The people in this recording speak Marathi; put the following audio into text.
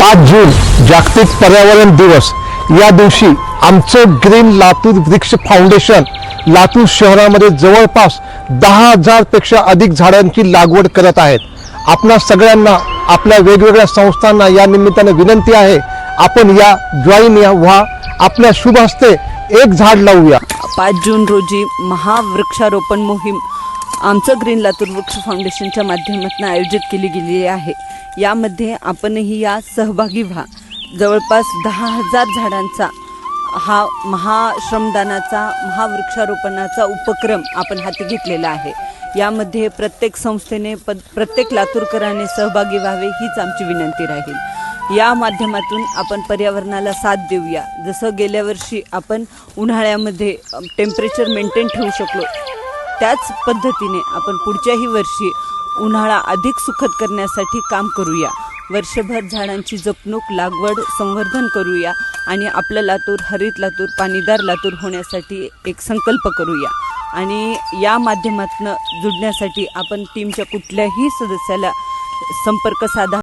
5 जून जागतिक पर्यावरण दिवस। या दिवशी आमचं ग्रीन लातूर वृक्ष फाउंडेशन लातूर शहरामध्ये जवळपास 10,000 पेक्षा अधिक झाडांची लागवड करत आहेत। आपणा सगळ्यांना आपल्या वेगवेगळ्या संस्थांना या निमित्ताने विनंती आहे, आपण या जॉईन व्हा, आपल्या शुभ हस्ते एक झाड लावूया। 5 जून रोजी महावृक्षारोपण मोहीम आमचं ग्रीन लातूर वृक्ष फाउंडेशनच्या माध्यमातून आयोजित केली गेली आहे। यामध्ये आपणही या सहभागी व्हा। जवळपास 10,000 झाडांचा हा महाश्रमदानाचा महावृक्षारोपणाचा उपक्रम आपण हाती घेतलेला आहे। यामध्ये प्रत्येक संस्थेने प्रत्येक लातूरकरांनी सहभागी व्हावे हीच आमची विनंती राहील। या माध्यमातून आपण पर्यावरणाला साथ देऊया। जसं गेल्या वर्षी आपण उन्हाळ्यामध्ये टेम्परेचर मेंटेन ठेवू शकलो, त्याच पद्धतीने आपण पुढच्याही वर्षी उन्हाळा अधिक सुखद करण्यासाठी काम करूया। वर्षभर झाडांची जपणूक, लागवड, संवर्धन करूया आणि आपलं लातूर हरित लातूर, पाणीदार लातूर होण्यासाठी एक संकल्प करूया। आणि या माध्यमातून जुडण्यासाठी आपण टीमच्या कुठल्याही सदस्याला संपर्क साधा।